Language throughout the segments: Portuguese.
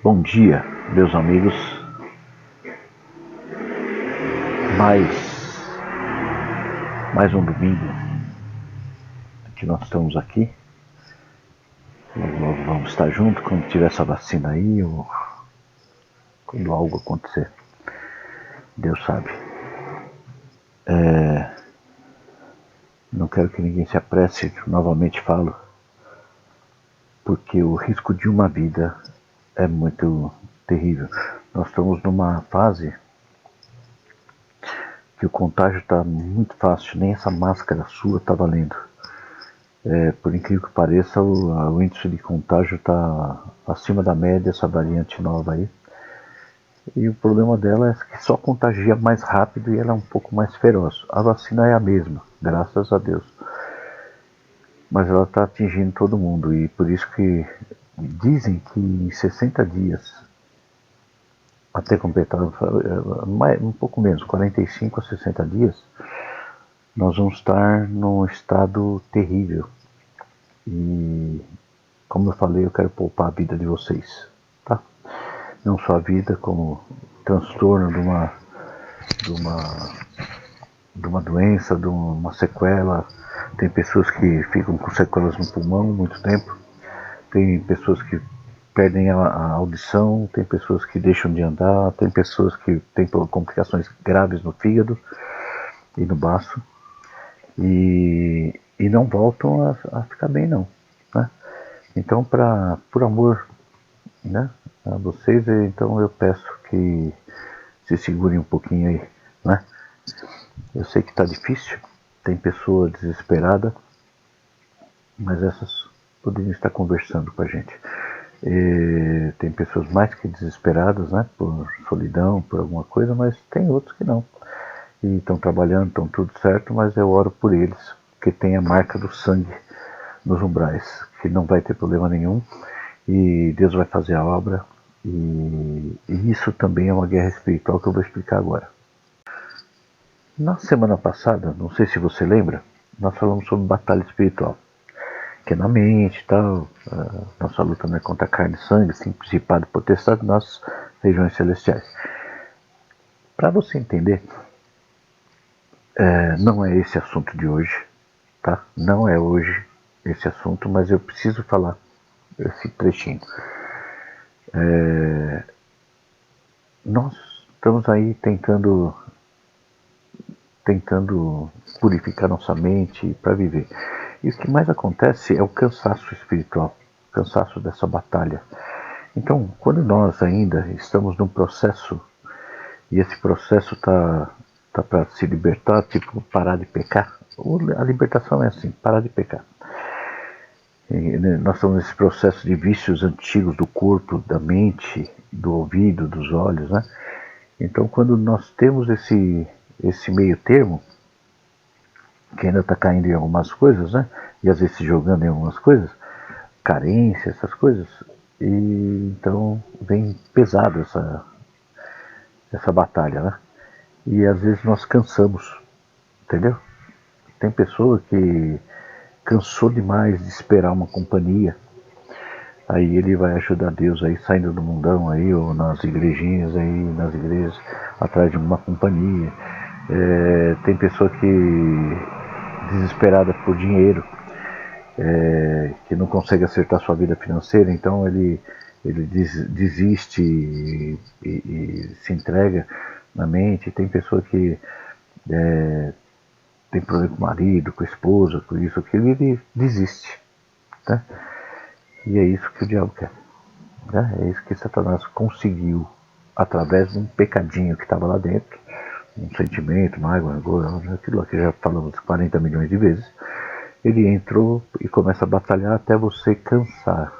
Bom dia, meus amigos. Mais um domingo que nós estamos aqui. Nós vamos estar juntos quando tiver essa vacina aí ou quando algo acontecer. Deus sabe. Não quero que ninguém se apresse, novamente falo, porque o risco de uma vida é muito terrível. Nós estamos numa fase que o contágio está muito fácil, nem essa máscara sua está valendo. Por incrível que pareça, o índice de contágio está acima da média, essa variante nova aí. E o problema dela é que só contagia mais rápido e ela é um pouco mais feroz. A vacina é a mesma, graças a Deus. Mas ela está atingindo todo mundo e por isso que dizem que em 60 dias, até completar um pouco menos, 45 a 60 dias, nós vamos estar num estado terrível. E, como eu falei, eu quero poupar a vida de vocês, tá? Não só a vida, como transtorno de uma doença, de uma sequela. Tem pessoas que ficam com sequelas no pulmão muito tempo. Tem pessoas que perdem a audição, tem pessoas que deixam de andar, tem pessoas que têm complicações graves no fígado e no baço. E não voltam a ficar bem, não, né? Então, por amor, né, a vocês, então eu peço que se segurem um pouquinho aí, né? Eu sei que está difícil, tem pessoa desesperada, mas essas poderiam estar conversando com a gente. Tem pessoas mais que desesperadas, né, por solidão, por alguma coisa, mas tem outros que não. E estão trabalhando, estão tudo certo, mas eu oro por eles, porque tem a marca do sangue nos umbrais, que não vai ter problema nenhum, e Deus vai fazer a obra, e isso também é uma guerra espiritual que eu vou explicar agora. Na semana passada, não sei se você lembra, nós falamos sobre batalha espiritual, que é na mente e tal. Nossa luta não é contra carne e sangue, sim, principado e potestade nas regiões celestiais. Para você entender, não é esse assunto de hoje, tá? Não é hoje esse assunto, mas eu preciso falar esse trechinho. Nós estamos aí tentando purificar nossa mente para viver. E o que mais acontece é o cansaço espiritual, o cansaço dessa batalha. Então, quando nós ainda estamos num processo, e esse processo tá para se libertar, tipo parar de pecar, a libertação é assim, parar de pecar. E, né, nós estamos nesse processo de vícios antigos do corpo, da mente, do ouvido, dos olhos, né? Então, quando nós temos esse meio termo, que ainda está caindo em algumas coisas, né? E às vezes se jogando em algumas coisas, carência, essas coisas, e então vem pesado essa batalha, né? E às vezes nós cansamos, entendeu? Tem pessoa que cansou demais de esperar uma companhia, aí ele vai ajudar Deus aí saindo do mundão aí, ou nas igrejinhas aí, nas igrejas, atrás de uma companhia. Tem pessoa que desesperada por dinheiro, que não consegue acertar sua vida financeira, então ele desiste e se entrega na mente. Tem pessoa que tem problema com o marido, com a esposa, com isso, aquilo, e ele desiste, né? E é isso que o diabo quer, né? É isso que Satanás conseguiu através de um pecadinho que estava lá dentro, um sentimento, mágoa, aquilo lá que já falamos 40 milhões de vezes. Ele entrou e começa a batalhar até você cansar,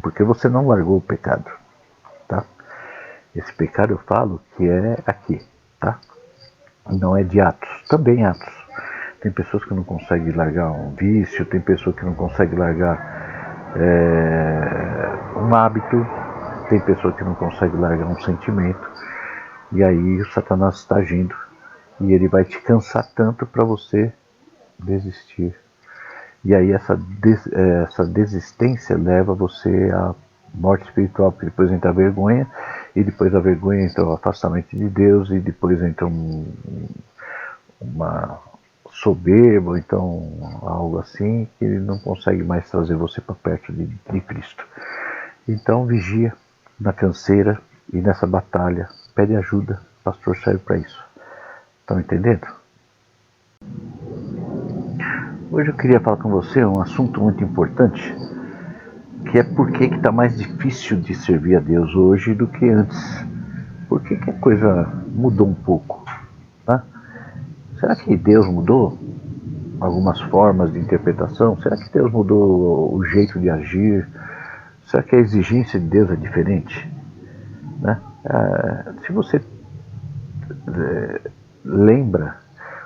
porque você não largou o pecado, tá? Esse pecado eu falo que é aqui, tá? Não é de atos, também atos. Tem pessoas que não conseguem largar um vício, tem pessoas que não conseguem largar um hábito, tem pessoas que não conseguem largar um sentimento, e aí o Satanás está agindo e ele vai te cansar tanto para você desistir. E aí essa desistência leva você a morte espiritual, porque depois entra a vergonha, e depois da vergonha entra o afastamento de Deus, e depois entra uma soberba, então algo assim, que ele não consegue mais trazer você para perto de Cristo. Então vigia na canseira e nessa batalha, pede ajuda, o pastor serve para isso. Estão entendendo? Hoje eu queria falar com você um assunto muito importante, que é por que está mais difícil de servir a Deus hoje do que antes. Por que a coisa mudou um pouco? Tá? Será que Deus mudou algumas formas de interpretação? Será que Deus mudou o jeito de agir? Será que a exigência de Deus é diferente? Né? Se você lembra,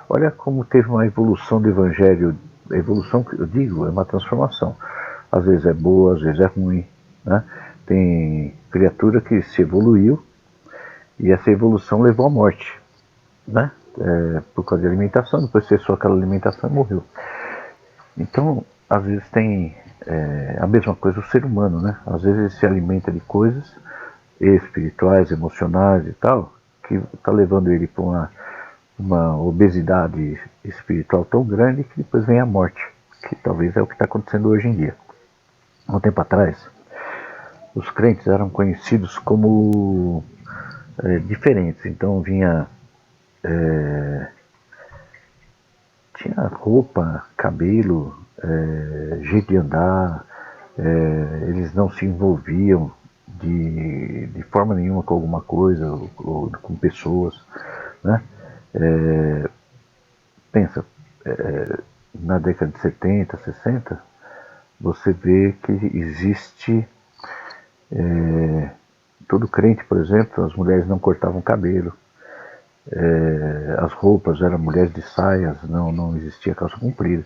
olha como teve uma evolução do Evangelho. A evolução que eu digo é uma transformação. Às vezes é boa, às vezes é ruim. Né? Tem criatura que se evoluiu e essa evolução levou à morte. Né? Por causa de alimentação, depois cessou aquela alimentação e morreu. Então, às vezes tem a mesma coisa o ser humano, né? Às vezes ele se alimenta de coisas espirituais, emocionais e tal, que está levando ele para uma obesidade espiritual tão grande que depois vem a morte, que talvez é o que está acontecendo hoje em dia. Há um tempo atrás, os crentes eram conhecidos como diferentes, então tinha roupa, cabelo, jeito de andar, eles não se envolviam de forma nenhuma com alguma coisa, ou com pessoas. Né? Pensa, na década de 70, 60, você vê que existe todo crente, por exemplo, as mulheres não cortavam cabelo, as roupas eram mulheres de saias, não existia calça comprida,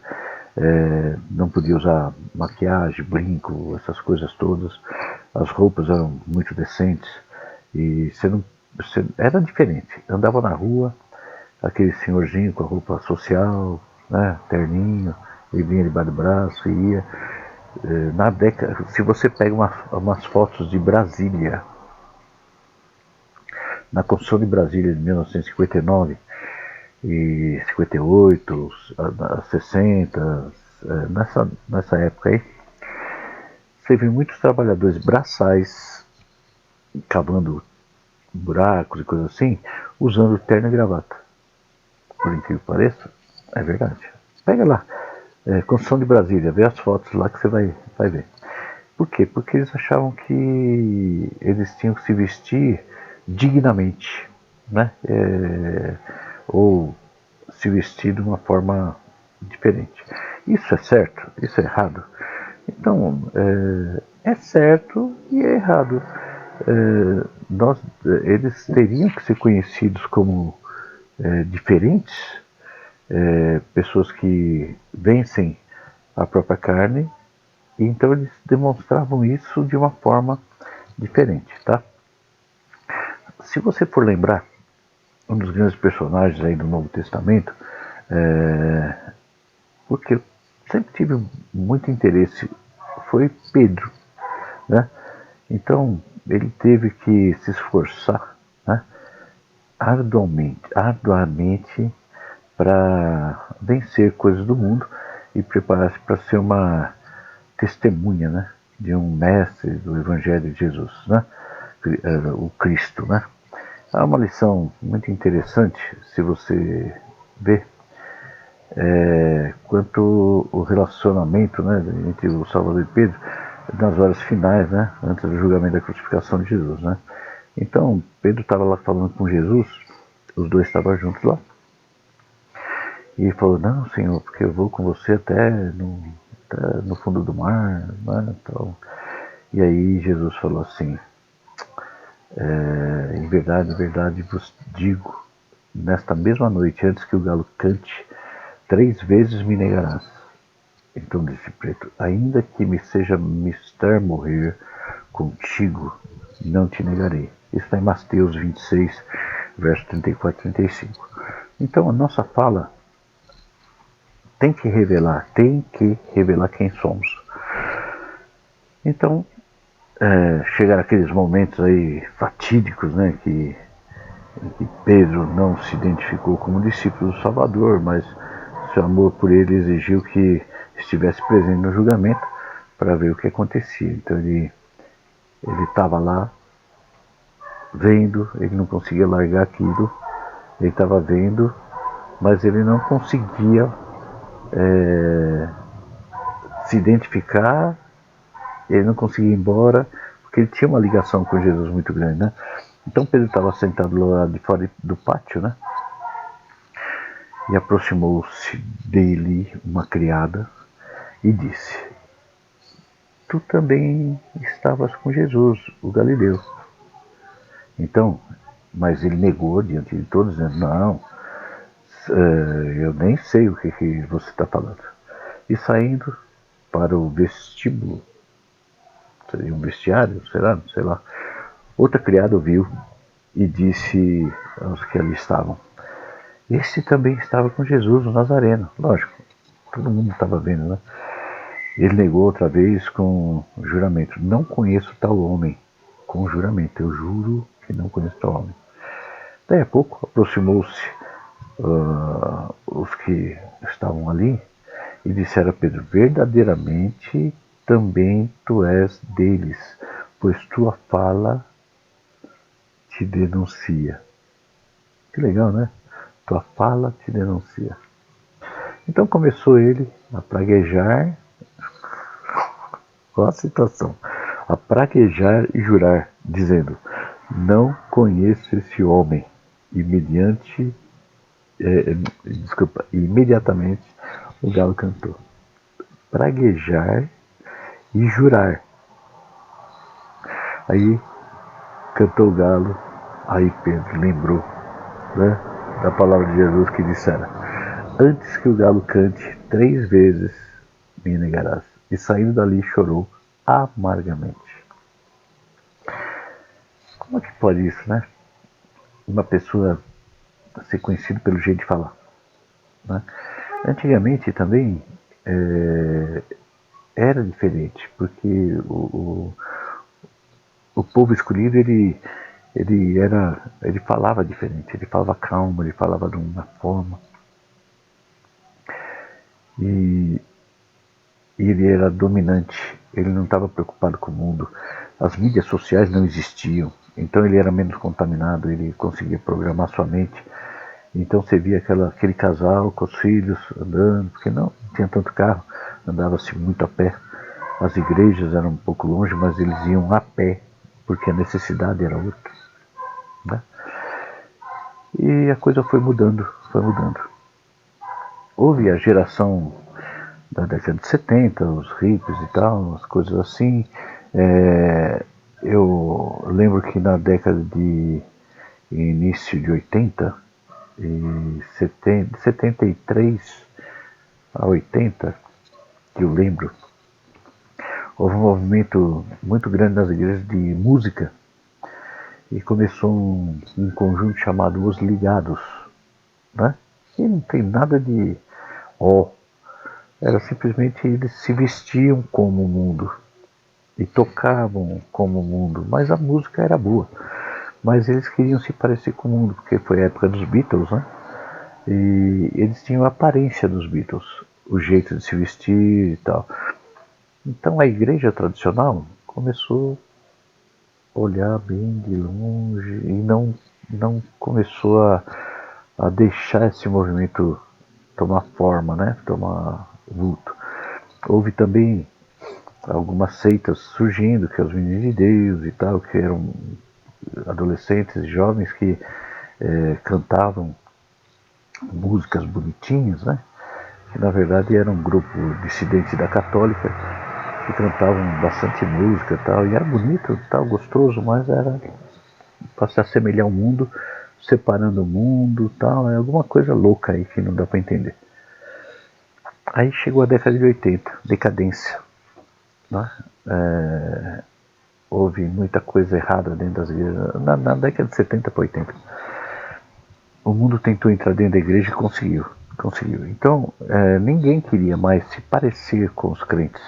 não podia usar maquiagem, brinco, essas coisas todas, as roupas eram muito decentes e você era diferente, andava na rua, aquele senhorzinho com a roupa social, né, terninho, ele vinha debaixo do braço e ia. Na década, se você pega umas fotos de Brasília, na Constituição de Brasília de 1959 e 58, 60, nessa época aí, você vê muitos trabalhadores braçais cavando buracos e coisas assim, usando terno e gravata. Por incrível que pareça, é verdade. Pega lá, Construção de Brasília, vê as fotos lá que você vai ver. Por quê? Porque eles achavam que eles tinham que se vestir dignamente, né? Ou se vestir de uma forma diferente. Isso é certo? Isso é errado? Então, é certo e é errado. Eles teriam que ser conhecidos como diferentes, pessoas que vencem a própria carne, e então eles demonstravam isso de uma forma diferente, tá? Se você for lembrar, um dos grandes personagens aí do Novo Testamento, porque eu sempre tive muito interesse, foi Pedro, né? Então ele teve que se esforçar, né, arduamente para vencer coisas do mundo e preparar-se para ser uma testemunha, né, de um mestre do Evangelho de Jesus, né, o Cristo, né. Há uma lição muito interessante, se você ver, quanto o relacionamento, né, entre o Salvador e Pedro nas horas finais, né, antes do julgamento da crucificação de Jesus, né. Então Pedro estava lá falando com Jesus, os dois estavam juntos lá, e ele falou: não, Senhor, porque eu vou com você até no fundo do mar, né, então. E aí Jesus falou assim: em verdade vos digo, nesta mesma noite, antes que o galo cante, 3 vezes me negarás. Então disse Pedro: ainda que me seja mister morrer contigo, não te negarei. Isso está em Mateus 26, verso 34 e 35. Então a nossa fala tem que revelar quem somos. Então, chegaram aqueles momentos aí fatídicos, né, que Pedro não se identificou como discípulo do Salvador, mas seu amor por ele exigiu que estivesse presente no julgamento para ver o que acontecia. Então ele estava lá vendo, ele não conseguia largar aquilo, ele estava vendo, mas ele não conseguia se identificar, ele não conseguia ir embora, porque ele tinha uma ligação com Jesus muito grande, né? Então Pedro estava sentado lá de fora do pátio, né? E aproximou-se dele uma criada e disse: Tu também estavas com Jesus, o Galileu. Então, mas ele negou diante de todos, dizendo: Não, eu nem sei o que você está falando. E saindo para o vestíbulo, seria um vestiário, será? Sei lá. Outra criada ouviu e disse aos que ali estavam: Esse também estava com Jesus, o Nazareno. Lógico, todo mundo estava vendo, né? Ele negou outra vez com juramento: Não conheço tal homem. Com juramento: Eu juro que não conheço tal homem. Daí a pouco aproximou-se os que estavam ali e disseram a Pedro: Verdadeiramente também tu és deles, pois tua fala te denuncia. Que legal, né? Tua fala te denuncia. Então começou ele a praguejar, qual a situação? A praguejar e jurar, dizendo: Não conheço esse homem. Imediatamente o galo cantou. Praguejar e jurar. Aí cantou o galo, aí Pedro lembrou, né, da palavra de Jesus que dissera: Antes que o galo cante 3 vezes, me negarás. E saindo dali chorou amargamente. Como é que pode isso, né? Uma pessoa ser conhecida pelo jeito de falar, né? Antigamente também era diferente, porque o povo escolhido ele falava diferente, ele falava calmo, ele falava de uma forma e ele era dominante, ele não estava preocupado com o mundo, as mídias sociais não existiam, então ele era menos contaminado, ele conseguia programar sua mente. Então você via aquele casal com os filhos andando, porque não tinha tanto carro, andava-se muito a pé. As igrejas eram um pouco longe, mas eles iam a pé, porque a necessidade era outra, né? E a coisa foi mudando, foi mudando. Houve a geração da década de 70, os hippies e tal, as coisas assim. Eu lembro que na década de início de 80, e 73 a 80, que eu lembro, houve um movimento muito grande nas igrejas de música e começou um conjunto chamado Os Ligados, né? E não tem nada de era simplesmente eles se vestiam como o mundo e tocavam como o mundo, mas a música era boa, mas eles queriam se parecer com o mundo, porque foi a época dos Beatles, né? E eles tinham a aparência dos Beatles, o jeito de se vestir e tal. Então a igreja tradicional começou a olhar bem de longe e não começou a deixar esse movimento tomar forma, né? Tomar vulto. Houve também algumas seitas surgindo, que é os meninos de Deus e tal, que eram adolescentes e jovens que cantavam músicas bonitinhas, né? Que na verdade era um grupo dissidente da católica que cantavam bastante música e tal, e era bonito, tal, gostoso, mas era para se assemelhar ao mundo, separando o mundo, tal, é alguma coisa louca aí que não dá para entender. Aí chegou a década de 80, decadência, né? Houve muita coisa errada dentro das igrejas, na década de 70 para 80. O mundo tentou entrar dentro da igreja e conseguiu. Então, ninguém queria mais se parecer com os crentes.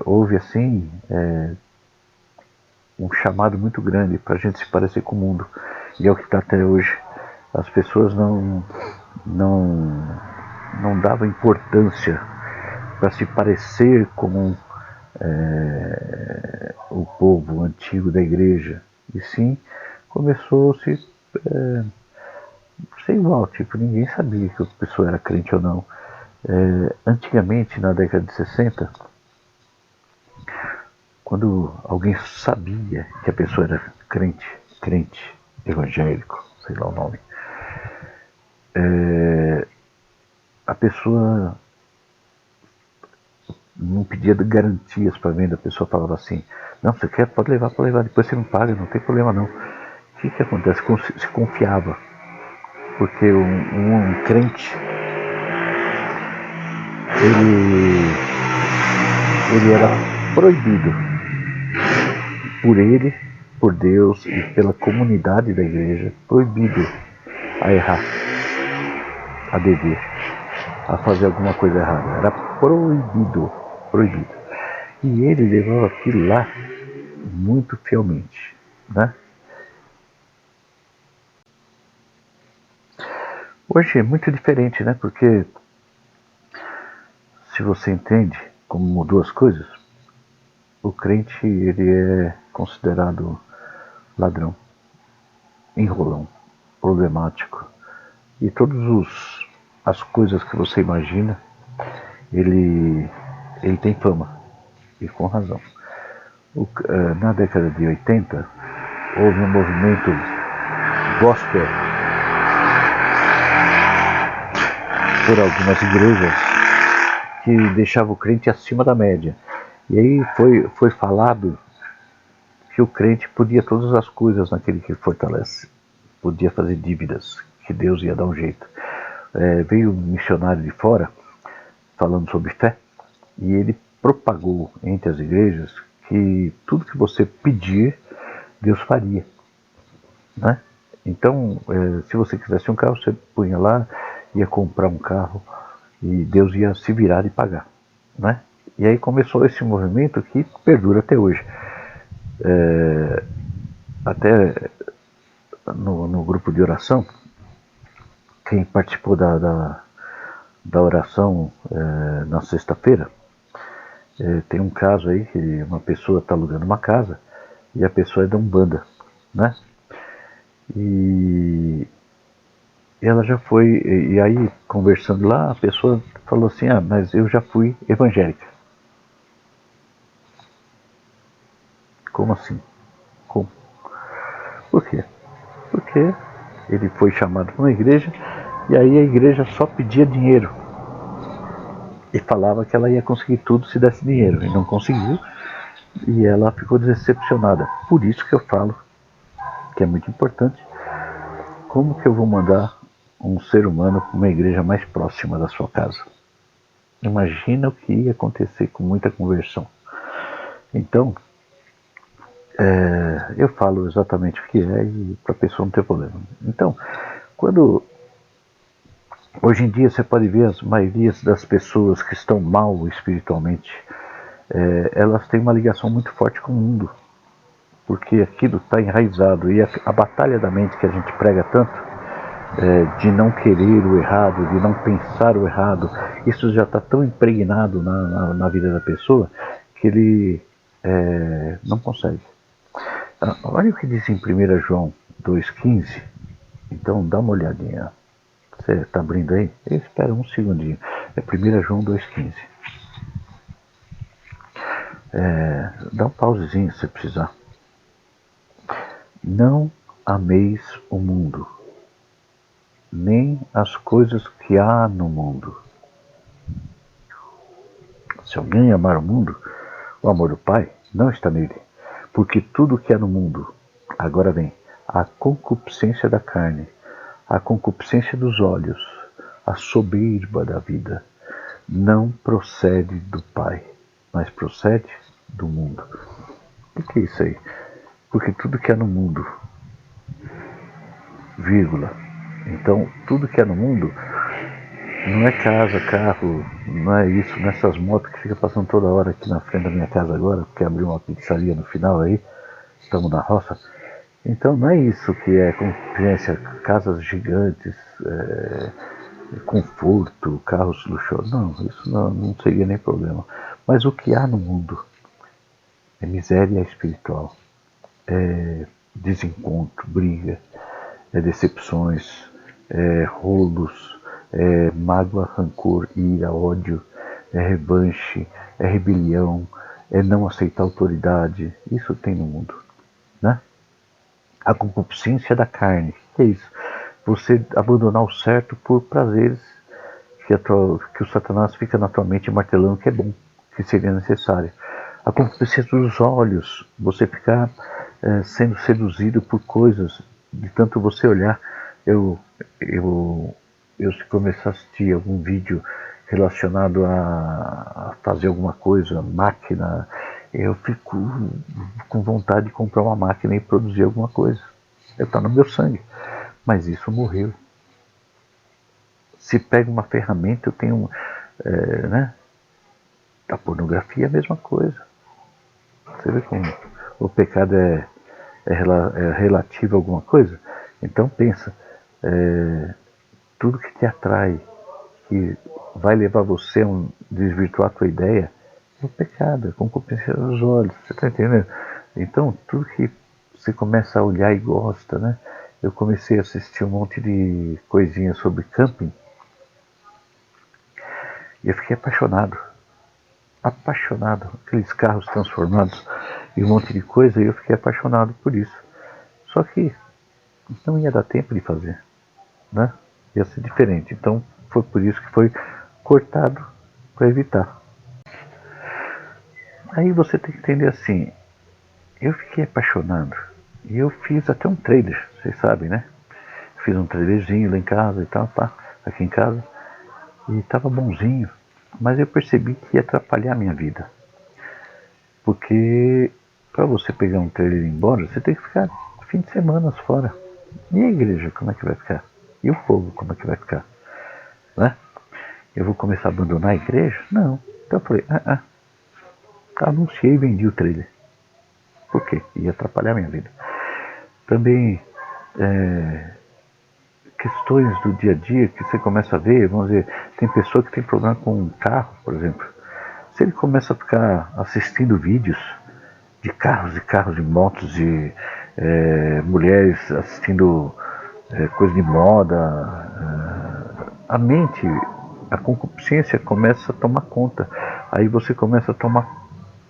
houve assim um chamado muito grande para a gente se parecer com o mundo, e é o que está até hoje. As pessoas não davam importância para se parecer com o povo antigo da igreja, e sim começou-se ser igual, tipo, ninguém sabia que a pessoa era crente ou não. Antigamente, na década de 60, quando alguém sabia que a pessoa era crente, evangélico, sei lá o nome, a pessoa não pedia garantias para venda, a pessoa falava assim, não, você quer, pode levar, depois você não paga, não tem problema não. O que acontece? Se confiava, porque um crente, ele era proibido por ele, por Deus e pela comunidade da igreja, proibido a errar, a dever, a fazer alguma coisa errada. Era proibido, proibido. E ele levava aquilo lá muito fielmente, né? Hoje é muito diferente, né? Porque se você entende como mudou as coisas, o crente ele é considerado ladrão, enrolão, problemático, e todas as coisas que você imagina, ele tem fama, e com razão. Na década de 80, houve um movimento gospel por algumas igrejas que deixava o crente acima da média. E aí foi falado que o crente podia todas as coisas naquele que fortalece. Podia fazer dívidas, que Deus ia dar um jeito. Veio um missionário de fora, falando sobre fé, e ele propagou entre as igrejas que tudo que você pedir, Deus faria, né? Então, se você quisesse um carro, você punha lá, ia comprar um carro, e Deus ia se virar e pagar, né? E aí começou esse movimento que perdura até hoje. Até no grupo de oração, quem participou da oração na sexta-feira, tem um caso aí que uma pessoa está alugando uma casa e a pessoa é da Umbanda, né? E ela já foi, e aí conversando lá, a pessoa falou assim, mas eu já fui evangélica. Como assim? Como? Por quê? Porque ele foi chamado para uma igreja e aí a igreja só pedia dinheiro e falava que ela ia conseguir tudo se desse dinheiro, e não conseguiu, e ela ficou decepcionada. Por isso que eu falo que é muito importante, como que eu vou mandar um ser humano para uma igreja mais próxima da sua casa? Imagina o que ia acontecer com muita conversão. Então, eu falo exatamente o que é e para a pessoa não ter problema. Então, hoje em dia você pode ver as maiorias das pessoas que estão mal espiritualmente, elas têm uma ligação muito forte com o mundo, porque aquilo está enraizado, e a batalha da mente que a gente prega tanto, de não querer o errado, de não pensar o errado, isso já está tão impregnado na vida da pessoa que ele não consegue. Olha o que diz em 1 João 2,15. Então dá uma olhadinha. Você está abrindo aí? Espera um segundinho. É 1 João 2,15. Dá um pausezinho se precisar. Não ameis o mundo, nem as coisas que há no mundo. Se alguém amar o mundo, o amor do Pai não está nele. Porque tudo que há no mundo, agora vem, a concupiscência da carne, a concupiscência dos olhos, a soberba da vida, não procede do Pai, mas procede do mundo. O que é isso aí? Porque tudo que há no mundo, vírgula. Então, tudo que há no mundo Não é casa, carro, não é isso, nessas motos que fica passando toda hora aqui na frente da minha casa agora, porque abriu uma pizzaria no final aí, estamos na roça. Então não é isso que é convivência, casas gigantes, conforto, carros luxuosos. Não, isso não seria nem problema. Mas o que há no mundo é miséria espiritual, é desencontro, briga, é decepções, é rolos, é mágoa, rancor, ira, ódio, é revanche, é rebelião, é não aceitar autoridade. Isso tem no mundo, né? A concupiscência da carne, que é isso? Você abandonar o certo por prazeres que o Satanás fica na tua mente martelando que é bom, que seria necessário. A concupiscência dos olhos, você ficar sendo seduzido por coisas, de tanto você olhar. Eu, eu, se começar a assistir algum vídeo relacionado a fazer alguma coisa, máquina, eu fico com vontade de comprar uma máquina e produzir alguma coisa. Está no meu sangue. Mas isso morreu. Se pega uma ferramenta, eu tenho, né? A pornografia é a mesma coisa. Você vê como o pecado é relativo a alguma coisa? Então pensa, tudo que te atrai, que vai levar você a desvirtuar a tua ideia, é o pecado, é concupiscência dos olhos, você está entendendo? Então tudo que você começa a olhar e gosta, né? Eu comecei a assistir um monte de coisinhas sobre camping e eu fiquei apaixonado. Apaixonado. Aqueles carros transformados em um monte de coisa e eu fiquei apaixonado por isso. Só que não ia dar tempo de fazer, né? Ia ser diferente. Então foi por isso que foi cortado para evitar. Aí você tem que entender assim, eu fiquei apaixonado e eu fiz até um trailer, vocês sabem, né? Fiz um trailerzinho lá em casa e tal, tá? Aqui em casa. E tava bonzinho, mas eu percebi que ia atrapalhar a minha vida. Porque para você pegar um trailer e ir embora, você tem que ficar fim de semana fora. E a igreja, como é que vai ficar? E o povo, como é que vai ficar? Né? Eu vou começar a abandonar a igreja? Não. Então eu falei, anunciei e vendi o trailer. Por quê? Ia atrapalhar a minha vida. Também questões do dia a dia que você começa a ver, vamos dizer, tem pessoa que tem problema com um carro, por exemplo. Se ele começa a ficar assistindo vídeos de carros e carros, de motos, de mulheres assistindo coisa de moda, a mente, a concupiscência começa a tomar conta. Aí você começa a tomar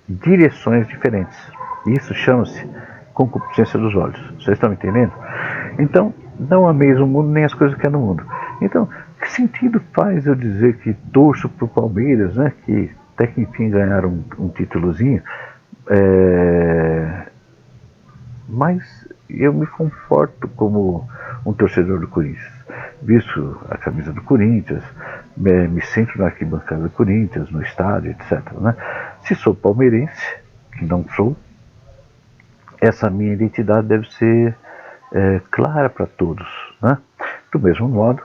direções diferentes. Isso chama-se concupiscência dos olhos. Vocês estão me entendendo? Então, não ameis o mundo nem as coisas que há no mundo. Então, que sentido faz eu dizer que torço pro Palmeiras, né? Que até que enfim ganharam um títulozinho. Mas eu me comporto como um torcedor do Corinthians. Visto a camisa do Corinthians, me sinto na arquibancada do Corinthians, no estádio, etc. Né? Se sou palmeirense, que não sou, essa minha identidade deve ser clara para todos. Né? Do mesmo modo,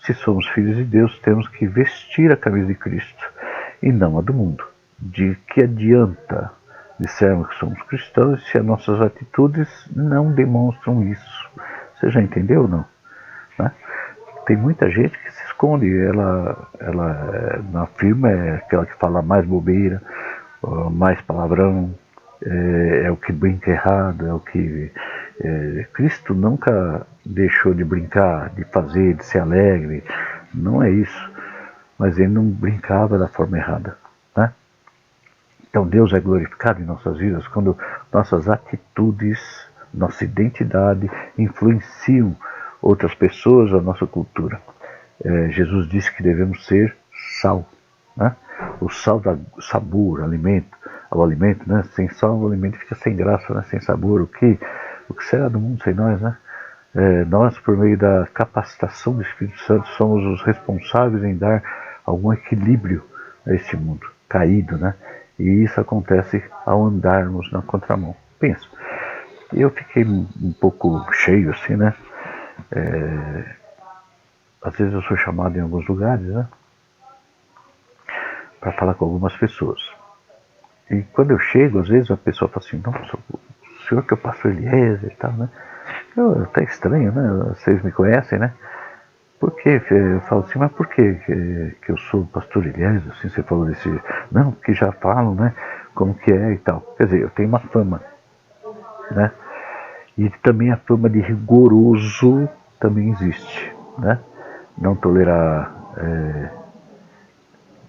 se somos filhos de Deus, temos que vestir a camisa de Cristo e não a do mundo. De que adianta dissermos que somos cristãos se as nossas atitudes não demonstram isso? Você já entendeu ou não? Né? Tem muita gente que se esconde, ela na firma é aquela que fala mais bobeira, mais palavrão, é o que brinca errado, é o que... Cristo nunca deixou de brincar, de fazer, de ser alegre, não é isso. Mas ele não brincava da forma errada. Né? Então Deus é glorificado em nossas vidas quando nossas atitudes, nossa identidade influenciam outras pessoas, a nossa cultura. Jesus disse que devemos ser sal. Né? O sal dá sabor, alimento, ao alimento, né? Sem sal o alimento fica sem graça, né? Sem sabor. O que será do mundo sem nós, né? Nós, por meio da capacitação do Espírito Santo, somos os responsáveis em dar algum equilíbrio a este mundo caído, né? E isso acontece ao andarmos na contramão. Pensa, eu fiquei um pouco cheio assim, né? às vezes eu sou chamado em alguns lugares, né, para falar com algumas pessoas. E quando eu chego, às vezes a pessoa fala assim, nossa, o senhor que é o pastor Eliezer e tal, né? Tá estranho, né? Vocês me conhecem, né? Por que? Eu falo assim, mas por que eu sou pastor Eliezer? Assim, você falou desse... Não, porque já falam, né? Como que é e tal. Quer dizer, eu tenho uma fama, né? E também a fama de rigoroso também existe, né? Não tolerar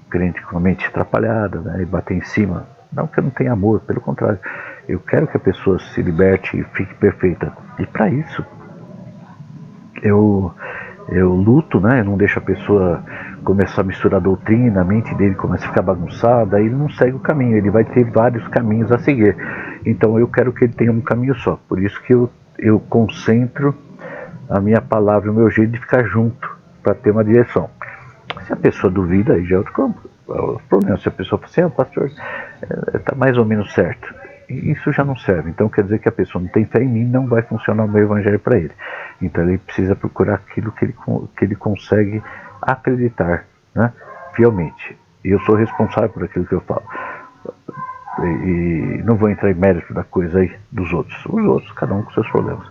crente com a mente atrapalhada, né? E bater em cima. Não que eu não tenha amor, pelo contrário. Eu quero que a pessoa se liberte e fique perfeita. E para isso, eu luto, né? Eu não deixo a pessoa começar a misturar a doutrina, a mente dele começa a ficar bagunçada, aí ele não segue o caminho, ele vai ter vários caminhos a seguir. Então eu quero que ele tenha um caminho só. Por isso que eu concentro a minha palavra, o meu jeito de ficar junto, para ter uma direção. Se a pessoa duvida, aí já é outro problema. Se a pessoa fala assim, o pastor está mais ou menos certo, isso já não serve. Então quer dizer que a pessoa não tem fé em mim, não vai funcionar o meu evangelho para ele. Então ele precisa procurar aquilo que ele consegue acreditar, né, fielmente. E eu sou responsável por aquilo que eu falo. E não vou entrar em mérito da coisa aí dos outros. Os outros, cada um com seus problemas.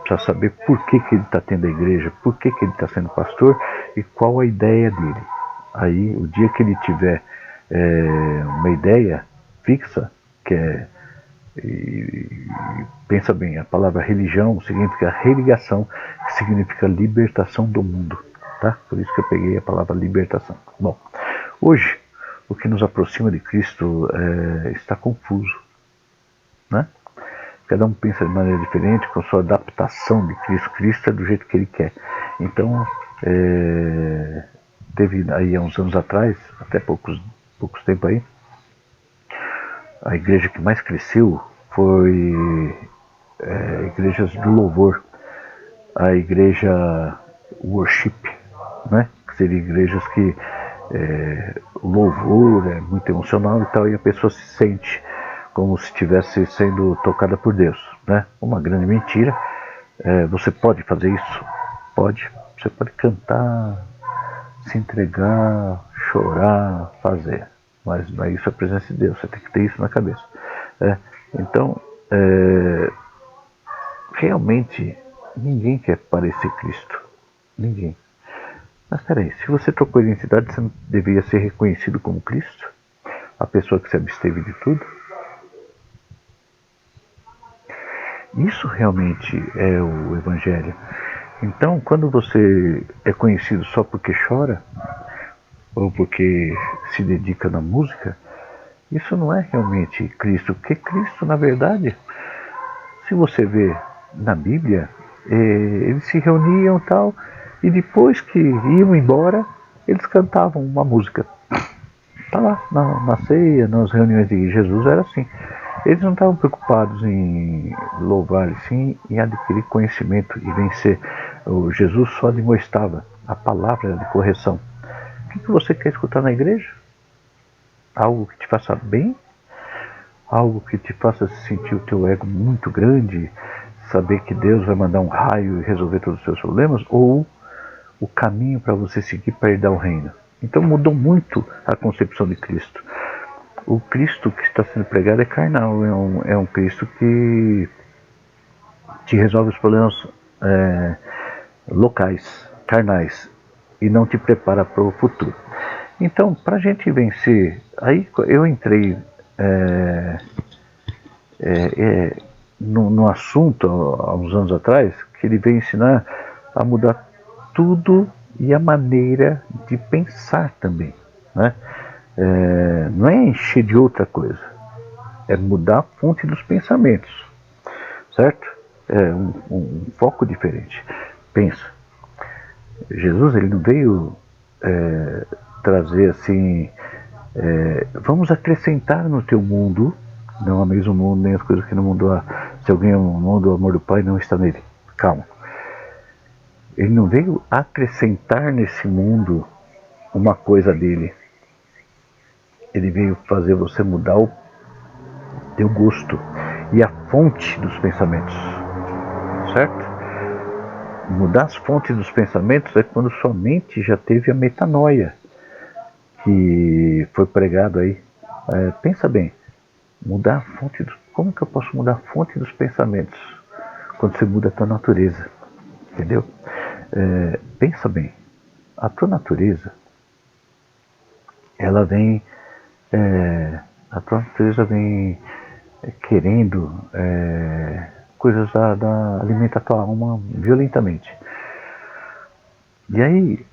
Precisa saber por que ele está tendo a igreja, por que ele está sendo pastor e qual a ideia dele. Aí, o dia que ele tiver uma ideia fixa, que é, pensa bem, a palavra religião significa religação, que significa libertação do mundo, tá? Por isso que eu peguei a palavra libertação. Bom, hoje, o que nos aproxima de Cristo está confuso, né? Cada um pensa de maneira diferente, com sua adaptação de Cristo. Cristo é do jeito que ele quer. Então, teve aí há uns anos atrás, até poucos tempos aí, a igreja que mais cresceu foi igrejas do louvor, a igreja worship, né? Que seria igrejas que o louvor é muito emocional e tal, e a pessoa se sente como se estivesse sendo tocada por Deus, né? Uma grande mentira. Você pode fazer isso? Pode. Você pode cantar, se entregar, chorar, fazer. Mas não é isso a presença de Deus. Você tem que ter isso na cabeça. Então, realmente, ninguém quer parecer Cristo. Ninguém. Mas peraí, se você trocou identidade, você não deveria ser reconhecido como Cristo? A pessoa que se absteve de tudo? Isso realmente é o Evangelho. Então, quando você é conhecido só porque chora, ou porque se dedica na música, isso não é realmente Cristo. Porque Cristo, na verdade, se você vê na Bíblia, eles se reuniam e tal, e depois que iam embora, eles cantavam uma música. Tá lá, na ceia, nas reuniões de Jesus, era assim. Eles não estavam preocupados em louvar, sim, em adquirir conhecimento e vencer. O Jesus só demonstrava a palavra de correção. O que você quer escutar na igreja? Algo que te faça bem? Algo que te faça sentir o teu ego muito grande? Saber que Deus vai mandar um raio e resolver todos os seus problemas? Ou o caminho para você seguir para herdar o reino? Então mudou muito a concepção de Cristo. O Cristo que está sendo pregado é carnal, é um Cristo que te resolve os problemas locais, carnais, e não te prepara para o futuro. Então, para a gente vencer, aí eu entrei no assunto há uns anos atrás, que ele veio ensinar a mudar tudo e a maneira de pensar também, né? Não é encher de outra coisa, é mudar a fonte dos pensamentos, certo? É um foco diferente. Pensa, Jesus ele não veio trazer assim, vamos acrescentar no teu mundo, não há mesmo mundo, nem as coisas que no mundo há. Se alguém ama o mundo, o amor do Pai não está nele. Calma. Ele não veio acrescentar nesse mundo uma coisa dele. Ele veio fazer você mudar o teu gosto e a fonte dos pensamentos, certo? Mudar as fontes dos pensamentos é quando sua mente já teve a metanoia, que foi pregado aí. Pensa bem, mudar a fonte como que eu posso mudar a fonte dos pensamentos? Quando você muda a tua natureza, entendeu? Pensa bem, a tua natureza, ela vem, a tua natureza vem querendo coisas da alimenta a tua alma violentamente. E aí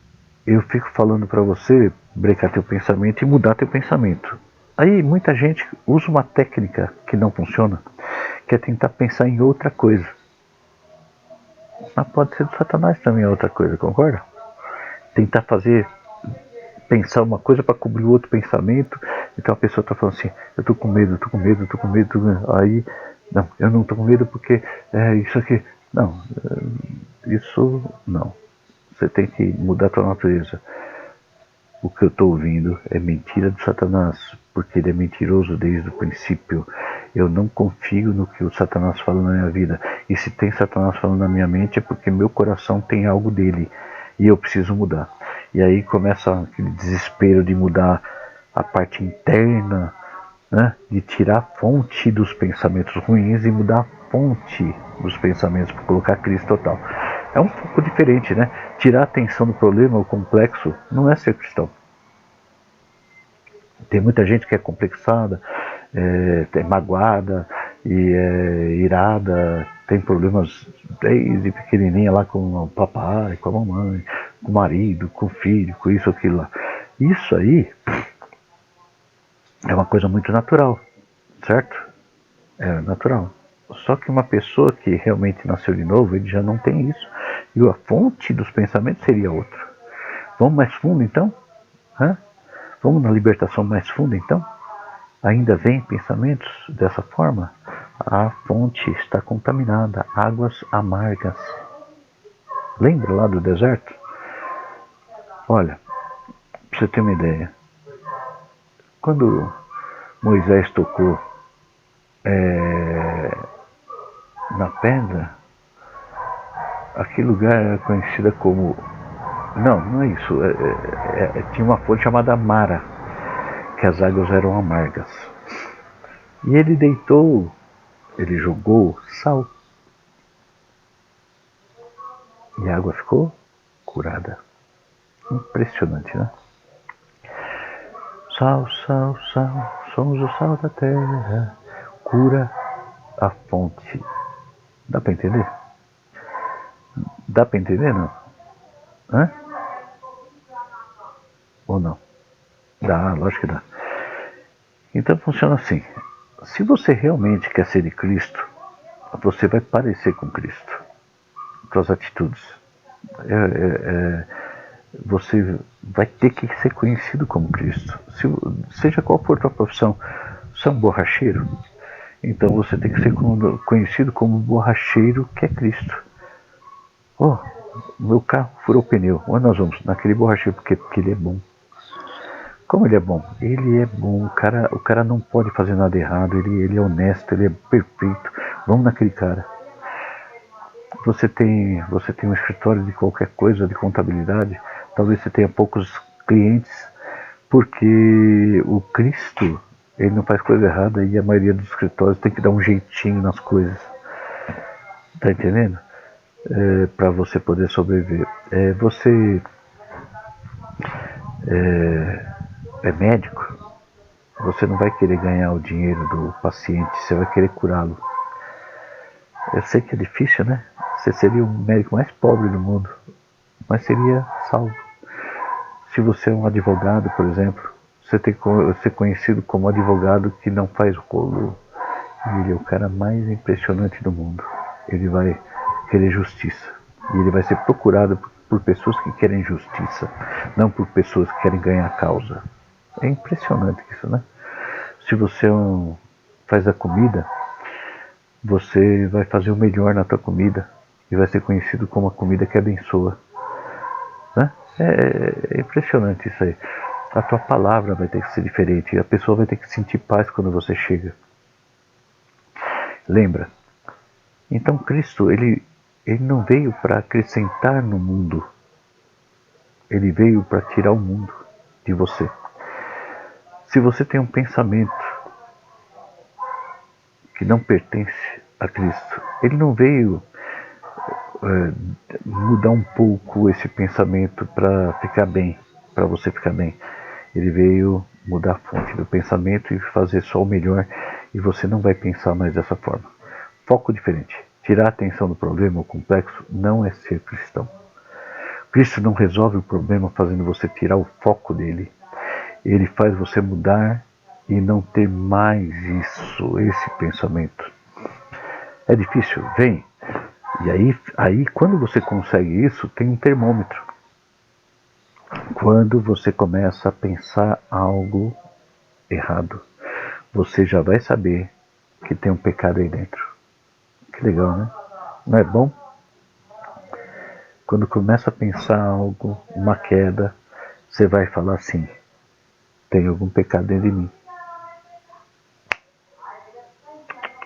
eu fico falando para você brecar teu pensamento e mudar teu pensamento. Aí muita gente usa uma técnica que não funciona, que é tentar pensar em outra coisa. Mas pode ser do Satanás também outra coisa, concorda? Tentar pensar uma coisa para cobrir outro pensamento. Então a pessoa está falando assim, eu tô com medo, tô com medo, tô com medo, tô com medo. Aí, não, eu não tô com medo porque isso aqui. Não, isso não. Você tem que mudar a tua natureza. O que eu estou ouvindo é mentira do Satanás, porque ele é mentiroso desde o princípio. Eu não confio no que o Satanás fala na minha vida. E se tem Satanás falando na minha mente é porque meu coração tem algo dele e eu preciso mudar. E aí começa aquele desespero de mudar a parte interna, né? De tirar a fonte dos pensamentos ruins e mudar a fonte dos pensamentos para colocar Cristo total. É um pouco diferente, né? Tirar a atenção do problema, o complexo, não é ser cristão. Tem muita gente que é complexada, é magoada e é irada, tem problemas desde pequenininha lá com o papai, com a mamãe, com o marido, com o filho, com isso, aquilo lá. Isso aí é uma coisa muito natural, certo? É natural. Só que uma pessoa que realmente nasceu de novo, ele já não tem isso. E a fonte dos pensamentos seria outra. Vamos mais fundo então? Vamos na libertação mais funda então? Ainda vem pensamentos dessa forma? A fonte está contaminada, águas amargas. Lembra lá do deserto? Olha, para você ter uma ideia, quando Moisés tocou na pedra, aquele lugar era conhecido como... Não é isso. Tinha uma fonte chamada Mara, que as águas eram amargas. E ele deitou, ele jogou sal. E a água ficou curada. Impressionante, né? Sal, sal, sal, somos o sal da terra, cura a fonte. Dá para entender? Dá para entender, não? Hã? Ou não? Dá, lógico que dá. Então funciona assim. Se você realmente quer ser de Cristo, você vai parecer com Cristo. Com as atitudes. Você vai ter que ser conhecido como Cristo. Seja qual for a tua profissão, você é um borracheiro, então você tem que ser conhecido como borracheiro que é Cristo. Oh, meu carro furou o pneu. Onde nós vamos? Naquele borracheiro, porque ele é bom. Como ele é bom? Ele é bom. O cara não pode fazer nada errado. Ele é honesto, ele é perfeito. Vamos naquele cara. Você tem um escritório de qualquer coisa, de contabilidade. Talvez você tenha poucos clientes, porque o Cristo, ele não faz coisa errada e a maioria dos escritórios tem que dar um jeitinho nas coisas. Tá entendendo? Para você poder sobreviver. Você é médico, você não vai querer ganhar o dinheiro do paciente, você vai querer curá-lo. Eu sei que é difícil, né? Você seria o médico mais pobre do mundo, mas seria salvo. Se você é um advogado, por exemplo, você tem que ser conhecido como advogado que não faz rolo. Ele é o cara mais impressionante do mundo. Ele vai querer justiça. E ele vai ser procurado por pessoas que querem justiça, não por pessoas que querem ganhar causa. É impressionante isso, né? Se você faz a comida, você vai fazer o melhor na tua comida e vai ser conhecido como a comida que abençoa. Né? É impressionante isso aí. A tua palavra vai ter que ser diferente. A pessoa vai ter que sentir paz quando você chega. Lembra? Então Cristo, ele ele não veio para acrescentar no mundo, ele veio para tirar o mundo de você. Se você tem um pensamento que não pertence a Cristo, ele não veio mudar um pouco esse pensamento para ficar bem, para você ficar bem. Ele veio mudar a fonte do pensamento e fazer só o melhor, e você não vai pensar mais dessa forma. Foco diferente. Tirar a atenção do problema, o complexo, não é ser cristão. Cristo não resolve o problema fazendo você tirar o foco dele. Ele faz você mudar e não ter mais esse pensamento. É difícil? Vem. E aí quando você consegue isso, tem um termômetro. Quando você começa a pensar algo errado, você já vai saber que tem um pecado aí dentro. Que legal, né? Não é bom? Quando começa a pensar algo, uma queda, você vai falar assim: tem algum pecado dentro de mim.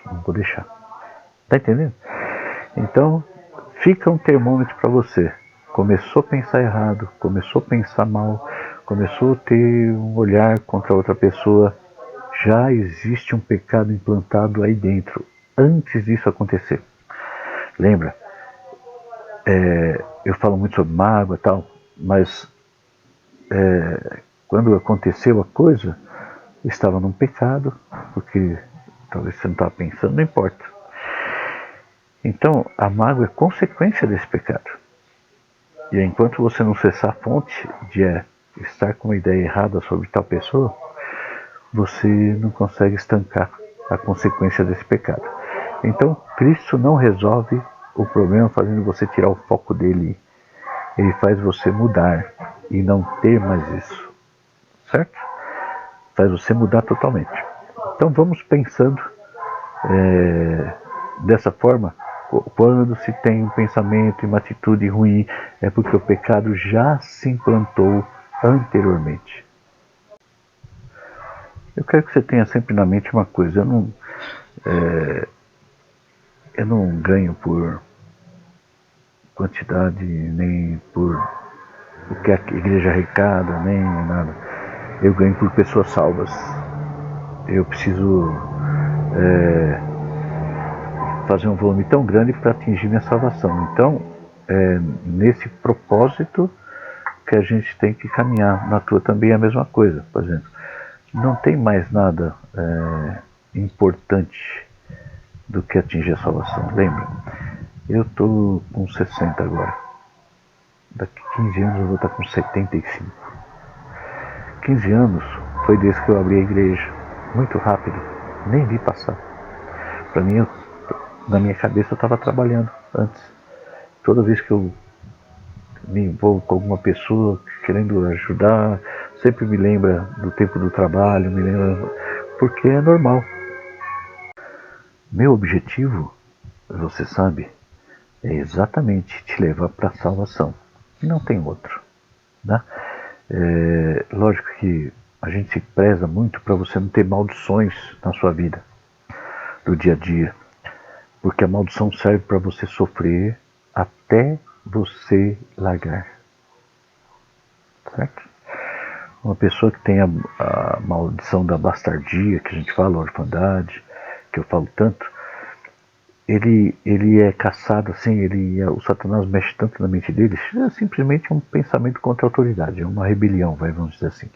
Não vou deixar. Tá entendendo? Então, fica um termômetro para você. Começou a pensar errado, começou a pensar mal, começou a ter um olhar contra outra pessoa, já existe um pecado implantado aí dentro, antes disso acontecer. Lembra? Eu falo muito sobre mágoa e tal, mas quando aconteceu a coisa, estava num pecado, porque talvez você não estava pensando, não importa. Então, a mágoa é consequência desse pecado. E enquanto você não cessar a fonte de estar com uma ideia errada sobre tal pessoa, você não consegue estancar a consequência desse pecado. Então, Cristo não resolve o problema fazendo você tirar o foco dele. Ele faz você mudar e não ter mais isso. Certo? Faz você mudar totalmente. Então, vamos pensando dessa forma. Quando se tem um pensamento e uma atitude ruim, é porque o pecado já se implantou anteriormente. Eu quero que você tenha sempre na mente uma coisa: eu não ganho por quantidade, nem por o que a igreja arrecada, nem nada. Eu ganho por pessoas salvas. Eu preciso fazer um volume tão grande para atingir minha salvação. Então, nesse propósito que a gente tem que caminhar. Na tua também é a mesma coisa, por exemplo. Não tem mais nada importante do que atingir a salvação. Lembra? Eu estou com 60 agora. Daqui 15 anos eu vou estar com 75. 15 anos foi desde que eu abri a igreja. Muito rápido. Nem vi passar. Para mim, na minha cabeça eu estava trabalhando antes. Toda vez que eu me envolvo com alguma pessoa querendo ajudar, sempre me lembra do tempo do trabalho, me lembra, porque é normal. Meu objetivo, você sabe, é exatamente te levar para a salvação. Não tem outro. Né? Lógico que a gente se preza muito para você não ter maldições na sua vida, do dia a dia. Porque a maldição serve para você sofrer até você largar. Certo? Uma pessoa que tem a maldição da bastardia, que a gente fala, a orfandade, que eu falo tanto, ele é caçado assim, o Satanás mexe tanto na mente dele, é simplesmente um pensamento contra a autoridade, é uma rebelião, vamos dizer assim,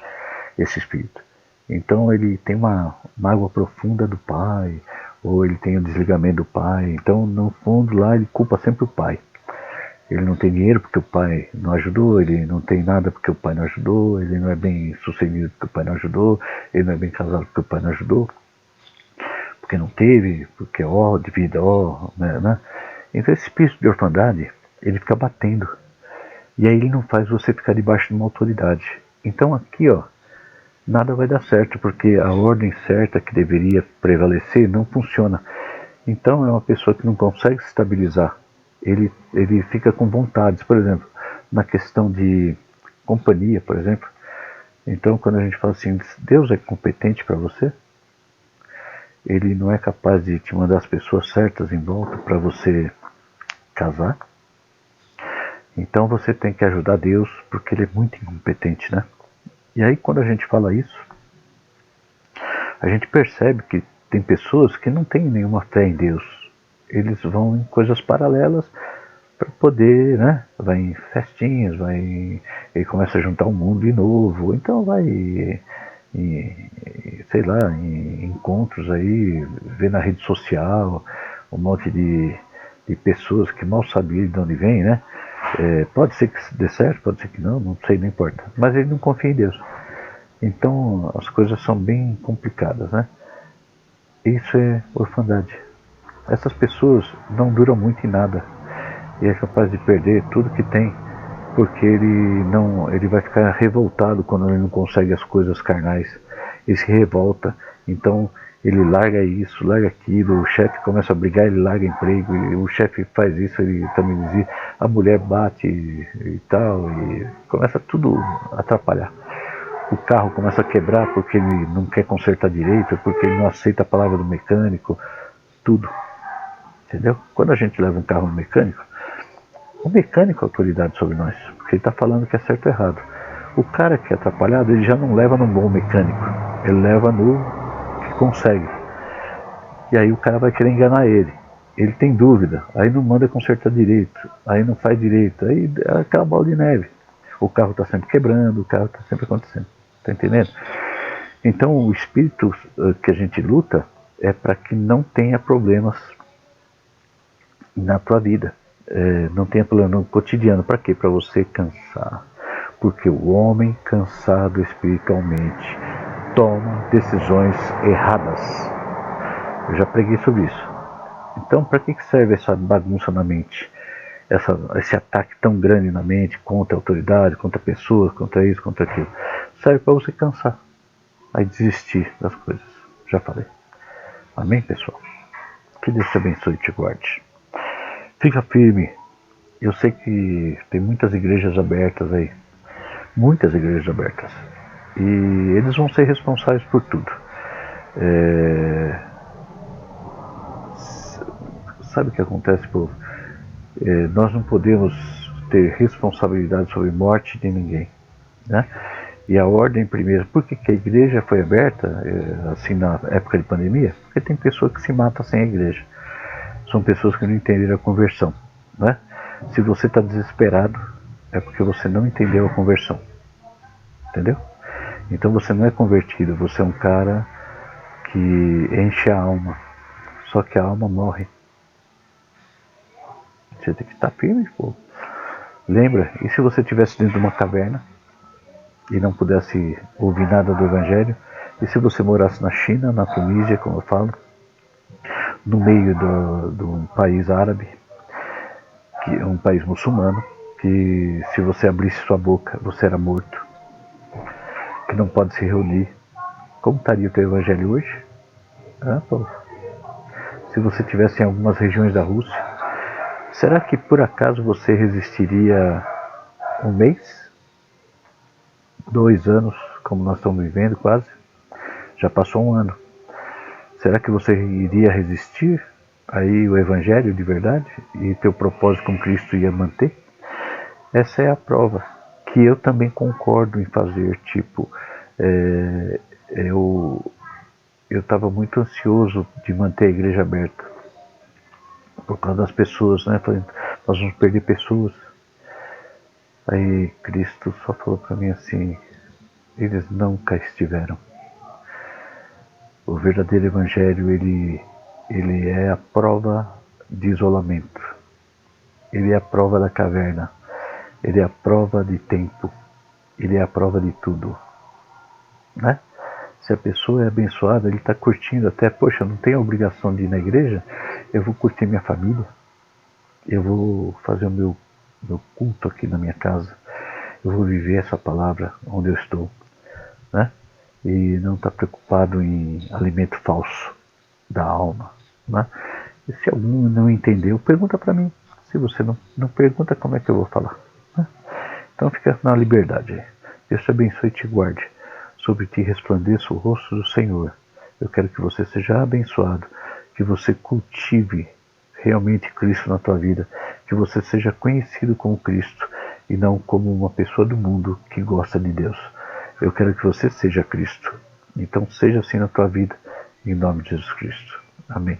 esse espírito. Então ele tem uma mágoa profunda do pai, ou ele tem o desligamento do pai, então no fundo lá ele culpa sempre o pai. Ele não tem dinheiro porque o pai não ajudou, ele não tem nada porque o pai não ajudou, ele não é bem sucedido porque o pai não ajudou, ele não é bem casado porque o pai não ajudou, porque não teve, porque de vida, né? Então esse espírito de orfandade, ele fica batendo. E aí ele não faz você ficar debaixo de uma autoridade. Então aqui, nada vai dar certo, porque a ordem certa que deveria prevalecer não funciona. Então é uma pessoa que não consegue se estabilizar. Ele fica com vontades, por exemplo, na questão de companhia, por exemplo. Então quando a gente fala assim, Deus é competente para você, ele não é capaz de te mandar as pessoas certas em volta para você casar. Então você tem que ajudar Deus, porque Ele é muito incompetente, né? E aí quando a gente fala isso, a gente percebe que tem pessoas que não têm nenhuma fé em Deus. Eles vão em coisas paralelas para poder, né? Vai em festinhas, ele começa a juntar um mundo de novo, então vai sei lá, em encontros aí, vê na rede social um monte de pessoas que mal sabiam de onde vem, né? Pode ser que dê certo, pode ser que não sei, não importa. Mas ele não confia em Deus. Então as coisas são bem complicadas, né? Isso é orfandade. Essas pessoas não duram muito em nada e é capaz de perder tudo que tem, porque ele vai ficar revoltado quando ele não consegue as coisas carnais. Ele se revolta, então ele larga isso, larga aquilo, o chefe começa a brigar, ele larga emprego, e o chefe faz isso, ele também diz, a mulher bate e tal, e começa tudo a atrapalhar. O carro começa a quebrar porque ele não quer consertar direito, porque ele não aceita a palavra do mecânico, tudo. Entendeu? Quando a gente leva um carro no mecânico, o mecânico é autoridade sobre nós, porque ele está falando que é certo ou errado. O cara que é atrapalhado, ele já não leva num bom mecânico, ele leva no que consegue. E aí o cara vai querer enganar ele. Ele tem dúvida, aí não manda consertar direito, aí não faz direito, aí é aquela bola de neve. O carro está sempre quebrando, o carro está sempre acontecendo. Está entendendo? Então o espírito que a gente luta é para que não tenha problemas na tua vida. Não tenha problema no cotidiano. Para quê? Para você cansar. Porque o homem cansado espiritualmente toma decisões erradas. Eu já preguei sobre isso. Então, para que serve essa bagunça na mente? Esse ataque tão grande na mente contra a autoridade, contra pessoas, contra isso, contra aquilo? Serve para você cansar. Aí desistir das coisas. Já falei. Amém, pessoal? Que Deus te abençoe e te guarde. Fica firme. Eu sei que tem muitas igrejas abertas aí. Muitas igrejas abertas. E eles vão ser responsáveis por tudo. Sabe o que acontece, povo? Nós não podemos ter responsabilidade sobre morte de ninguém, né? E a ordem primeira, por que a igreja foi aberta assim na época de pandemia? Porque tem pessoas que se matam sem a igreja. São pessoas que não entenderam a conversão, né? Se você está desesperado, é porque você não entendeu a conversão, entendeu? Então você não é convertido, você é um cara que enche a alma, só que a alma morre. Você tem que estar firme, pô. Lembra? E se você estivesse dentro de uma caverna e não pudesse ouvir nada do Evangelho? E se você morasse na China, na Tunísia, como eu falo, no meio de um país árabe, que é um país muçulmano, que se você abrisse sua boca, você era morto, que não pode se reunir, como estaria o teu Evangelho hoje? Pô. Se você estivesse em algumas regiões da Rússia, será que por acaso você resistiria um mês? 2 anos, como nós estamos vivendo quase? Já passou 1 ano. Será que você iria resistir aí o Evangelho de verdade? E teu propósito com Cristo ia manter? Essa é a prova que eu também concordo em fazer. Tipo, eu estava muito ansioso de manter a igreja aberta. Por causa das pessoas, né? Nós vamos perder pessoas. Aí Cristo só falou para mim assim, eles nunca estiveram. O verdadeiro Evangelho, ele é a prova de isolamento. Ele é a prova da caverna. Ele é a prova de tempo. Ele é a prova de tudo, né? Se a pessoa é abençoada, ele está curtindo até, poxa, não tenho a obrigação de ir na igreja, eu vou curtir minha família, eu vou fazer o meu culto aqui na minha casa, eu vou viver essa palavra onde eu estou, né? E não está preocupado em alimento falso da alma, né? E se algum não entendeu, pergunta para mim. Se você não pergunta, como é que eu vou falar, né? Então fica na liberdade. Deus te abençoe e te guarde. Sobre ti resplandeça o rosto do Senhor. Eu quero que você seja abençoado, que você cultive realmente Cristo na tua vida, que você seja conhecido como Cristo e não como uma pessoa do mundo que gosta de Deus. Eu quero que você seja Cristo. Então seja assim na tua vida, em nome de Jesus Cristo. Amém.